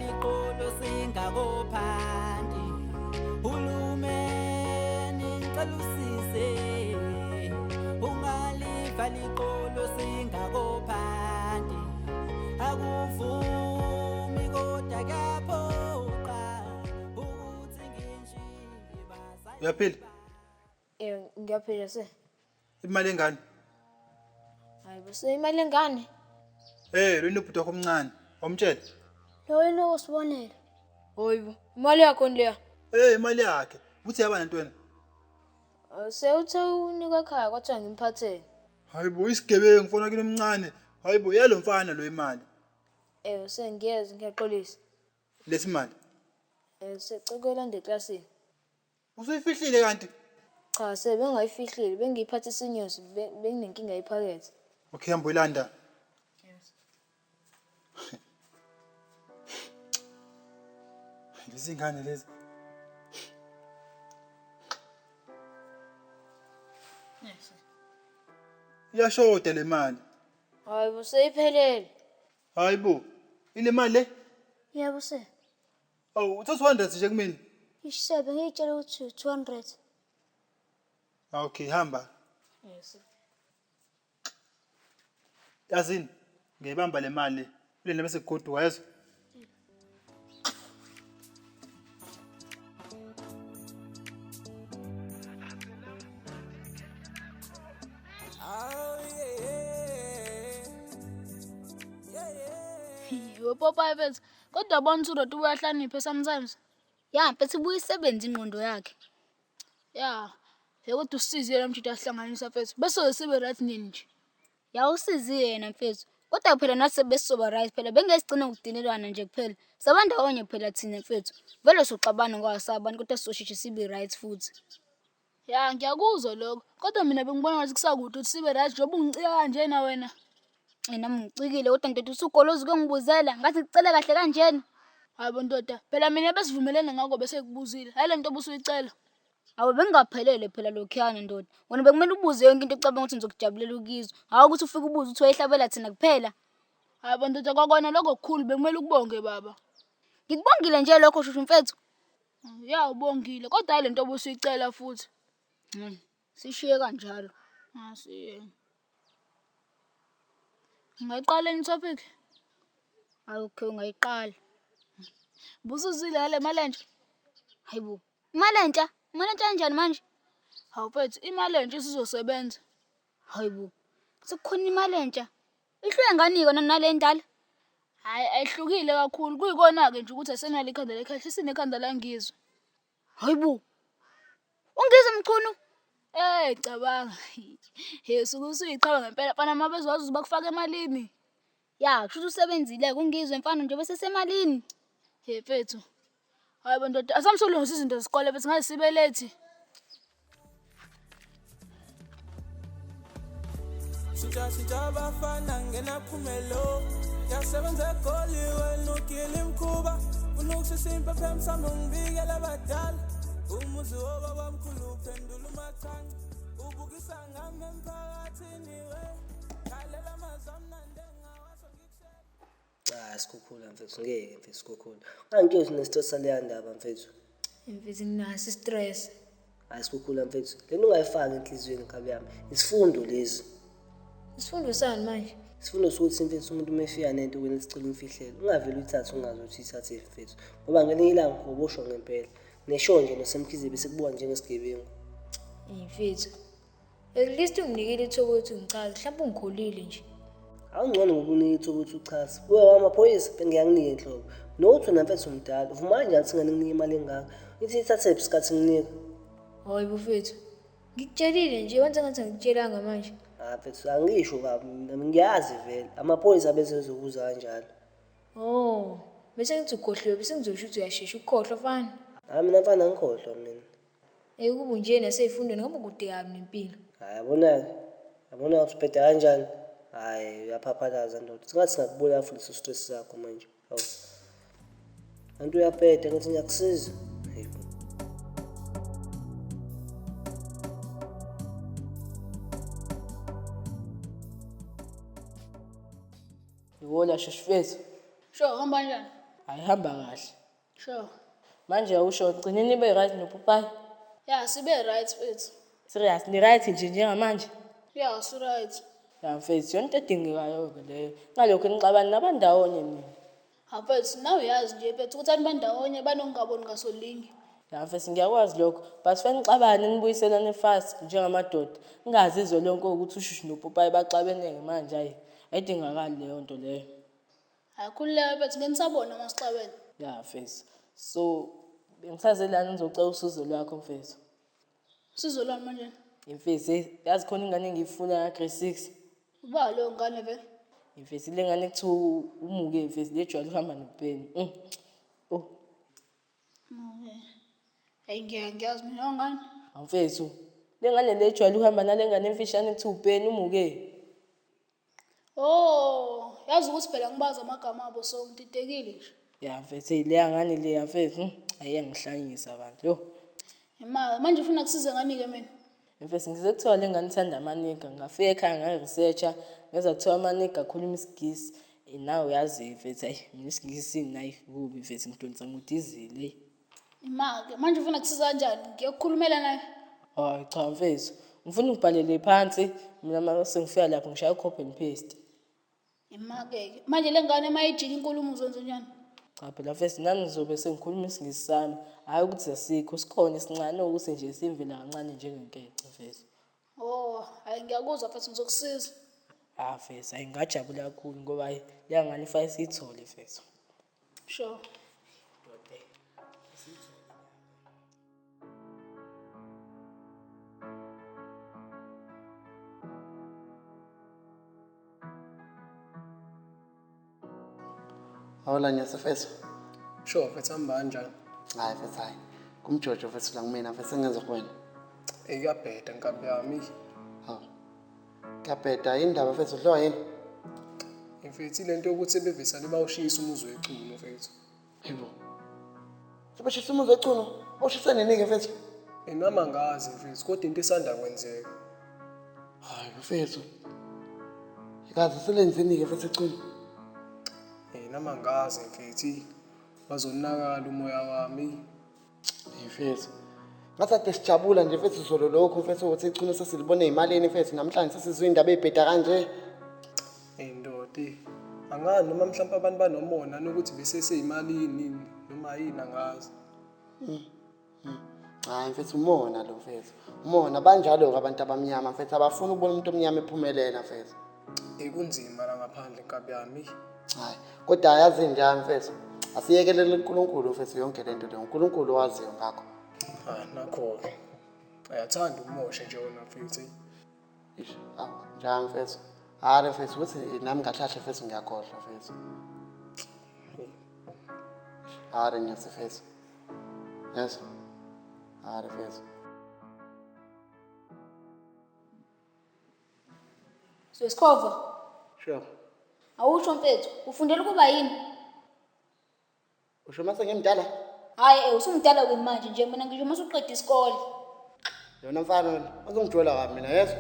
liqolo singakophandi hulumeni ngicela usize ungaliva liqolo singakophandi akuvumi kodwa kuyaphoqa ukuthi ngishiye basayini. Uyaphila? Ngiyaphila se. Imali engane? Hayi bese imali engane. Lo inobhuti wakho omncane. Wamtshela? Lo yena osibonela. Hoyibo, imali yakho leya. Imali yakhe. Uthi yaba nanto wena? Sewuthe unika ekhaya kwathi ngimphathele. Hayibo isigebengu ngifona kini omncane. Hayibo yalo mfana lo imali. Sengiyeza ngiyaxolisa. Lesimali. Secekela ndeklasini. Usuyifihlile kanti? Cha bengayifihlile bengiyiphathisa inyosi benginenkinga yephakethe. Okay hamba uyilanda. Lezi ngane lezi. Iyashoda le mali. Hayibo seyiphelele. Hayibo. Ile mali le? Yebo se. Awu uthatha 200 nje kumina. Isebe ngiyitshela ukuthi 200. Okay hamba. Yes. Yazini ngiyibamba le mali le bese kugoduka yezwa. Popeye bethu kodwa bona uRodo uyahlakanipha sometimes. Ya mfethu buyisebenza ingqondo yakhe. Ya kodwa usizile mjida asihlanganisa mfethu bese sibe right nini nje. Ya usiziye yena mfethu. Kodwa phela nathi besoba right phela bengesigcina ukudinelwana nje kuphela. Sabanda onye phela thina mfethu. Vele soxabana ngawasabani kodwa sizoshitshe sibe right futhi. Ya ngiyakuzwa lokho kodwa mina bengibona ngathi kusakude ukuthi sibe right njengoba ungicika kanjena wena. Nami ngicikile kodwa ndoda usugolozi ukungibuzela ngathi kucela kahle kanjena. Hayibo ndoda phela mina besivumelene ngako bese kubuzile hayi lento obusuyicela. Awu bengingaphelele phela lokhuyana ndoda. Wena bekumele ubuze yonke into ecabanga ukuthi nizokujabulela ukizwa. Hawu ukuthi ufike ubuze uthi wayehlabela thina kuphela. Hayibo ndoda kwakona lokho okukhulu bekumele ukubonge baba. Ngikubongile nje lokho shushu mfethu. Ya ubongile kodwa hayi lento obusuyicela futhi. Sishiye kanjalo. Siye. Ngayiqala ini topic? Okay ungayiqala. Busuzile le malentsha. Hayibo. Imalentsha kanjani manje? Hawu mfethu imali entsha isizosebenza. Hayibo. Sekukhona imali entsha. Ihluke nganiko nale ndala. Hayi ayihlukile kakhulu kuyikona ke nje ukuthi asenalo ikhanda lekhahle sinekhanda langizwe. Hayibo. Ungizwe mchunu? Cabanga. Suku usuyichaba ngempela mfana mabezwazi bakufaka emalini. Ya kusho usebenzile kungizwe mfana nje bese semalini. Mfethu. Hayibo ndoda asamsulungisa izinto zesikole bese ngazi sibelethi. Shintsha bafana ngena phumelo yasebenza egoli wena ukile imkhuba unokusisimpa phemsamo ngibikela abadala umuzi wobabamkhulu uphendula umathanga ubukisa ngami emphakathini we khalela amazamnande ngawasho ngikushela. Sikhukhula mfethu ngeke mfethu sikhukhula. Angike sinestress saleya ndaba mfethu. Mfethu nginaso stress. Sikhukhula mfethu. Lento ungayifaki enhlizweni kabi yami. Isifundo lezi. Isifundo sani manje? Isifundo sokuthi mfethu umuntu umefika nento wena sicela umfihlelo. Ungaveli uyithathe ungazi ukuthi ithathe mfethu. Ngoba ngelinye ilanga ubosho ngempela. Nesho nje nosemkhize bese kubuka njengesigebengu. Mfethu. At least unginikile ithuba ukuthi ngichaze mhlawumbe ungikholile nje. Awungcono ngokunika ithuba ukuthi uchaze. Kuwe wamaphoyisa bengiyanginike inhlobo. Nothi wena mfethu umdala uvuma njani singane nginike imali engaka? Ithi ithathe isikhathi nginika. Hayibo mfethu. Ngikutshelile nje wenza ngathi ngikutshelanga manje. Mfethu angisho kabi ngiyazi vele amaphoyisa bese ezokuza kanjalo. Bese ngithi ukhohliwe bese ngizosho ukuthi uyashesha ukukhohlwa fana. Mina mfana ngikhohlwa mina. Kubu nje naseyifundweni ngoba kude kabi nempilo. Yabona ukuthi uphethe kanjani? Uyaphaphalaza ndoda. Singathi singakubona futhi stress sakho manje. Hawu. Antu uyaphethe ngathi ngiyakusiza. Yona sheshifethu. Sho hamba kanjani? ayihamba kahle. Sure. Manje usho gcineni nibe right noPopayi. Ya sibe right mfethu. Serious ni right nje njengamanje? Ya si right. Ya mfethu yonke edingekayo ke leyo. Ngalokho nixabana nabandawonye nini. Ha mfethu nawe uyazi nje mfethu ukuthi abantu bandawonye banokungaboni ngasolinye. Ya mfethu ngiyakwazi lokho. But fanele nixabane nibuyiselane fast njengamadoda. Ningazizwe lonke ukuthi ushushu noPopayi baxabene manje hayi. Ayidingakali leyo nto leyo. Akhululeke mfethu ngenisabona masixabene. Ya mfethu. So bengisazelana ngizocela usizo lwakho mfethu. Sizo lwami manje. Mfethu yazi khona ingane engiyifuna grade 6. Uba lo ngane vele. Mfethu le ngane kuthiwa umuke mfethu lejwayele uhamba nopeni. Oh. Hey ngiyazi mina ngane. Mfethu le ngane lejwayele uhamba nale ngane emfishane kuthiwa upeni umuke. Oh, yazi ukuthi phela ngibaza amagama abo so ngididekile nje. Ya mfethu le ngane le mfethu ayiyangihlanyisa abantu. Yo. Imali manje ufuna kusize ngani ke mina? Mfethu ngize kuthiwa le ngane ithanda amanika ngafika ekhaya ngaresearcher ngeza kuthiwa amanika akhuluma isigisi. Nawe uyazi mfethu hayi mina isigisi nayi kubi mfethu ngidonsa ngudizile. Imali manje ufuna kusiza kanjani? Ngiyokukhulumela naye. Hayi cha mfethu ngifuna ngibhalele phansi mina mase ngifika lapho ngishaya copy and paste. Imake manje le ngane mayijika inkulumo uzonzo njani? Cha phela mfethu nami ngizobe sengikhuluma isingisi sami hayi ukuthi asikho sikhona isincane ukuthi nje simvela kancane njengenkece mfethu. Oh, hayi ngiyakuzwa mfethu ngizokusiza. Mfethu ayingajabula kakhulu ngoba le ngane ifa isithole mfethu. Sure. Awula nyasefethu. Sure mfethu hamba kanjani? Hayi mfethu hayi. Kumjojo mfethu la kumina mfethu sengenza kuwena. Kuyabheda nkabi yami. Hawu. Kuyabheda indaba mfethu udliwa yini? Mfethu lento yokuthi bevisane bawushisa umuzi weculo mfethu. Yebo. Sebashisa umuzi weculo. Bawushisa nini-ke mfethu? Nami angazi mfethu kodwa into esanda kwenzeka. Hayi mfethu. Ikaze selenzeni-ke mfethu eculo. Nami angazi mfethu. Bazonakala umoya wami. Mfethu. Ngathi ade sijabula nje mfethu zolo lokho mfethu ukuthi iculo sesilibone imalini mfethu namhlanje sesizwe indaba ebheda kanje. Ndodi. Angani noma mhlawumbe abantu banomona nokuthi beseseyimalini noma yini angazi. Hayi mfethu umona lo mfethu. Umona banjalo abantu abamnyama mfethu abafuna ukubona umuntu omnyama ephumelela mfethu. Kunzima la ngaphandle nkabi yami. Hayi kodwa ayazi njani mfethu. Asiyekelele uNkulunkulu mfethu yonke lento le. uNkulunkulu waziyo ngakho. Nakho-ke. Ayathanda ukumosha nje wona mfethu. Njani mfethu? Hayi mfethu ukuthi nami ngahlahle mfethu ngiyakhohlwa mfethu. Hayi nyasefethu. Yes. Hayi mfethu. So Sikhova, Sure. awusho mfethu, ufundela ukuba yini? Usho mase ngimdala? Hayi usumdala kwini manje nje mina ngisho mase uqeda isikole. Yona mfana wena, uzongijola kabi mina yezwa?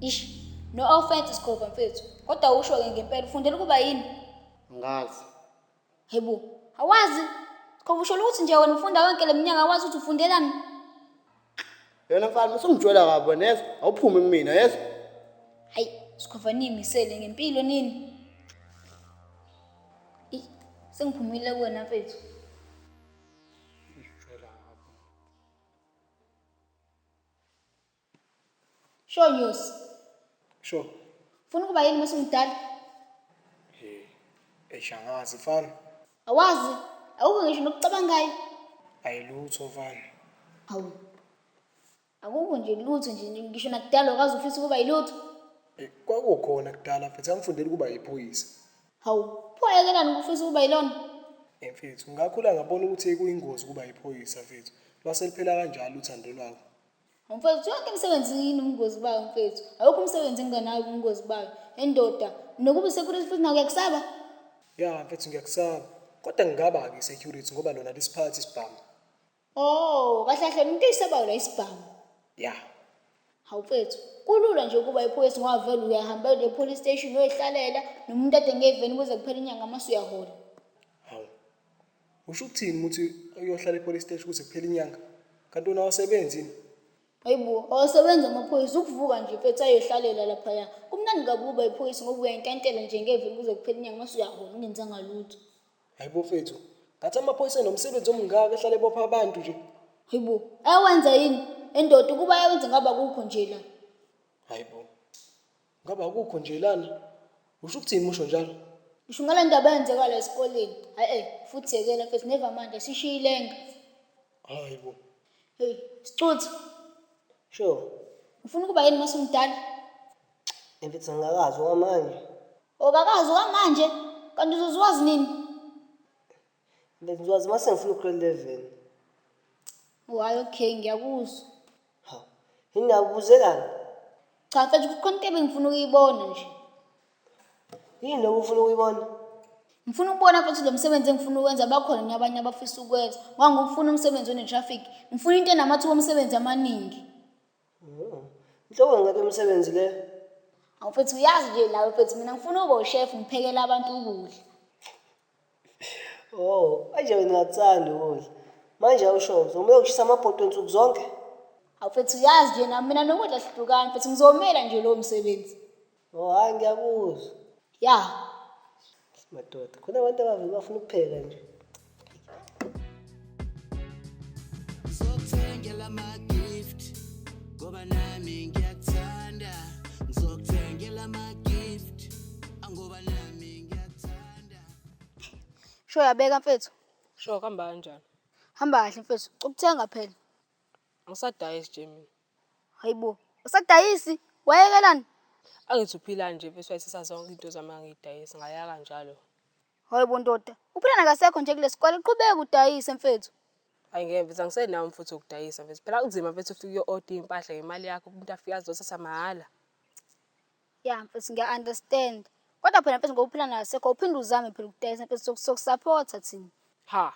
Ish, no offense Sikhova mfethu. Kodwa usho ke ngempela ufundela ukuba yini? Ngazi. Hebo, awazi? Sikhova usho ukuthi nje wena ufunda yonke leminyaka awazi ukuthi ufundelani? Yona mfana usungijola kabi wena yezwa? Awuphume kumina yezwa? Hayi, Sikhova nimisele ngempilo nini? Sengiphumile kuwena mfethu. Sure news. Sure. Ufuna ukuba yini mase ungidala? Eshangazi mfana. Awazi? Awukho ngisho nokucabangayo. Ayilutho mfana. Hawu. Akukho nje lutho nje ngisho nakudala akazi ufisa ukuba yilutho. Kwakukhona kudala mfethu angifundela ukuba yiphoyisa. Hawu, phoyekelani ukufisa ukuba yilona? Mfethu ngakhula ngabona ukuthi kuyingozi ukuba yiphoyisa mfethu. Lwaseliphela kanjalo uthando lwakho. Mfethu yonke imisebenzi inobungozi bayo mfethu. Awukho umsebenzi enganayo ubungozi bayo. Endoda, nokuba security futhi nawe uyakusaba? Ya mfethu ngiyakusaba. Kodwa ngingaba ke security ngoba lona lisiphathi isibhamu. Oh, kahle kahle umuntu eyisabayo la isibhamu. Ya. Hawu mfethu, kulula nje ukuba iphoyisa ngoba vele uyahamba e-police station uyohlalela nomuntu ade ngeveni kuze kuphela inyanga mase uyahola. Hawu. Usho ukuthini ukuthi uyohlala epolice station kuze kuphele inyanga? Kanti wena awasebenzini? Hayibo, awasebenza amaphoyisa ukuvuka nje mfethu ayohlalela laphaya. Kumnandi kabi ukuba iphoyisa ngoba uyayintantela nje ngevini kuze kuphele inyanga mase uyahona ungenzanga lutho. Hayibo mfethu, ngathi amaphoyisa nomsebenzi omngaka ehlala ebopha abantu nje. Hayibo, ayawenza yini? Endoda ukuba ayawenza ngaba kukho nje la. Hayibo, ngaba akukho nje lana. Usho ukuthini musho njalo? Ngisho ngale ndaba eyenzekala esikoleni. Futhi yekela mfethu never manje sishiyilenga. Hayibo. Hey, Sicuthe, Sure. ufuna ukuba yini mase umdala? Mfethu ngingakazi okwamanje. Okakazi okwamanje, kanti uzozwazi nini? Mfethu ngizowazi mase ngifuna ugrade 11. Hayi okay, ngiyakuzwa. Ha. Yini akubuzelani? Cha mfethu kukhona into ebengifuna ukuyibona nje. Yini lokho ufuna ukuyibona? Ngifuna ukubona mfethu lo msebenzi engifuna ukwenza bakhona abanye abafisa ukwenza. Ngangifuna umsebenzi one-traffic. Ngifuna into enamathuba omsebenzi amaningi. Inhlobo ngakho umsebenzi le. Awufethu uyazi nje nawe mfethu mina ngifuna ukuba ushef ngiphekela abantu ukudla. Oh, manje wena ungathanda ukudla. Manje awusho uzomela ukushisa amabhodo nsuku zonke? Awufethu uyazi nje na mina nokudla sihlukana mfethu ngizomela nje lo msebenzi. Oh, hayi ngiyakuzwa. Ya. Madoda, khona abantu abavile bafuna ukupheka nje. Ngizokuthengela ama-gift ngoba nami ngiyakuthanda. Ngizokuthengela ama-gift ngoba nami ngiyakuthanda. Sho yabeka mfethu. Sho kuhamba kanjani? Hamba kahle mfethu. Ukuthenga phela. Angisadayisi nje mina. Hayibo. Usadayisi? Wayekelani? Angithi uphila nje mfethu wayesisa zonke into zami ngidayisa ngaya kanjalo. Hayibo ndoda. Uphila nakasekho nje kule sikole qhubeka udayise mfethu. Hayi ngeke mfethu angisenawo mfutho ukudayisa mfethu. Phela kunzima mfethu ufike uyo-order impahla ngemali yakho umuntu afika azosasa mahhala. Ya mfethu ngiya-understand. Kodwa phela mfethu ngokuphila nakasekho uphinde uzame phela ukudayisa mfethu sokusupporta thina. Ha.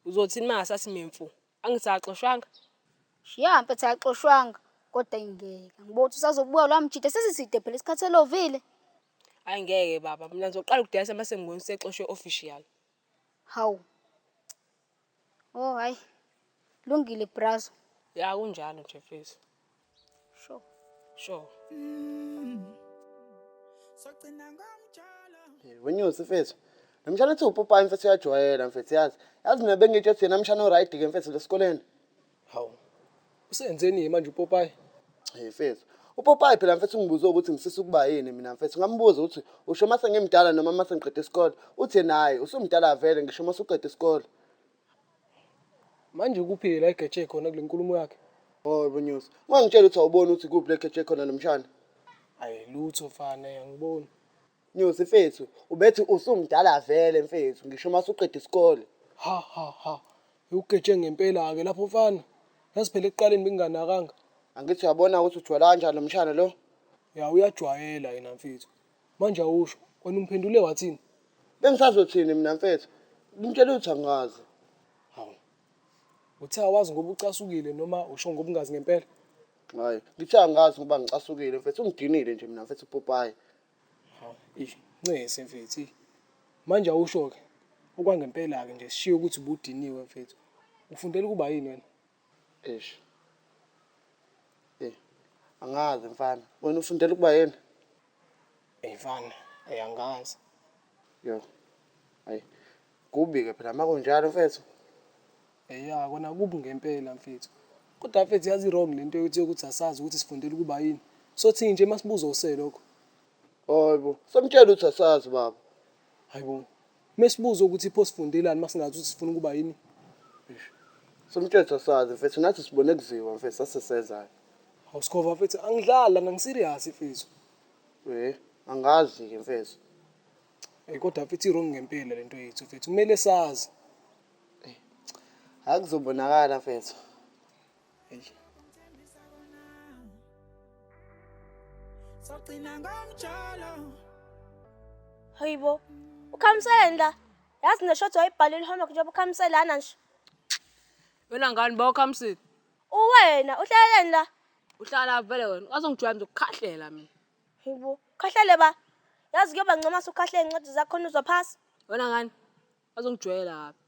Uzothini mangasasi memfu? Angisaxoshwanga. Ya mfethu ayaxoshwanga. Kodwa ingeke. Ngibona ukuthi usazobuya la mjide sesiside phela isikhathi elovile. Hayi ngeke baba, mina ngizoqala ukudayisa mase ngibona usexoshwe official. Hawu. Oh hayi. Lungile brazo. Ya kunjalo nje mfethu. Sure. Sure. Sogcina ngomjalo. Wenyusi mfethu. Namshana ethi uPopayi mfethu uyajwayela mfethu yazi. Yazi mina bengitsho ukuthi yena mshana oright ke mfethu lesikoleni. Hawu. Usenzeni manje uPopayi? Hey mfethu. UPopayi phela mfethu ungibuza ukuthi ngisisa ukuba yini mina mfethu. Ngambuza ukuthi usho mase ngimdala noma mase ngiqede isikole. Uthi naye usumdala vele ngisho mase uqede isikole. Manje kuphi la egeje khona kule nkulumo yakhe? Oh wenyusi. Ungangitshela ukuthi awuboni ukuthi kuphi la egeje khona nomshana. Hayi lutho fana angiboni. Nyusi mfethu, ubethi usumdala vele mfethu ngisho mase uqede isikole. Ha. Ugeje ngempela ke lapho mfana. Yazi phela ekuqaleni benginganakanga. Angithi uyabona ukuthi ujwayela kanjani lo mshana lo? Ya uyajwayela yena mfethu. Manje awusho, wena umphendule wathini? Bengisazothini mina mfethu? Ngimtshela ukuthi angazi. Hawu. Uthe awazi ngoba ucasukile noma usho ngoba ungazi ngempela? Hayi, ngithe angazi ngoba ngicasukile mfethu ungidinile nje mina mfethu uPopayi. Hawu, ncese mfethu. Manje awusho ke. Okwangempela ke nje sishiye ukuthi ubudiniwe mfethu. Ufundela ukuba yini wena? Eish. Angazi mfana. Wena ufundela ukuba yini? Mfana, ayangazi. Yo. Hayi. Kubi ke phela makunjalo mfethu. Ya kona kubi ngempela mfethu. Kodwa mfethu yazi wrong lento ukuthi asazi ukuthi sifundela ukuba yini. Sothi nje masibuza uselokho. Hayibo, somtshela ukuthi asazi baba. Hayibo. Mesibuza ukuthi ipho sifundelani masingazi ukuthi sifuna ukuba yini. Somtshela ukuthi asazi mfethu nathi sibone kuziwa mfethu sasesezayo. Awusikhova mfethu angidlala nangiserious mfethu. Angazi ke mfethu. Kodwa mfethu wrong ngempela lento yethu mfethu. Kumele sazi. Akuzobonakala mfethu. Sogcina ngomjalo. Hayibo. Ukhamseleni la. Yazi neshothi wayibhalile homework njengoba ukhamselana nje. Wena ngani bawukhamsile? Uwena uhlaleleni la. Uhlala vele wena. Azongijwayela ukukhahlela mina. Hayibo. Khahlele ba. Yazi kuyoba ngcoma usukhahle incwadi zakho uzophasa. Wena ngani? Azongijwayela lapha.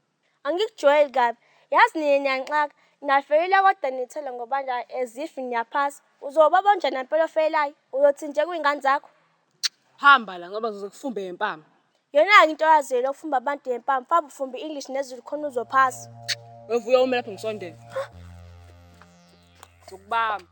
Angikujwayeli kabi. Yazi nina niyanxaka, nafelile kodwa nithele ngoba nje as if niyaphasa. Uzoba bonjani nampela ofeyelayo? Uyothi nje kuy'ngane zakho? Hamba la ngoba ngizokufumba empama. Yona-ke into yaziyo lokufumba abantu ngempama, faba ufumba i-English nezulu khona uzophasa. Wevuya uma lapho ngisondele. Ngizokubamba.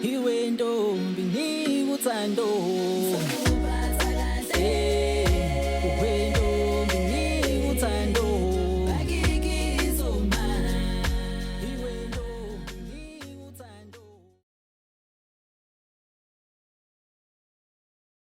Iwe ntombi ngikuthando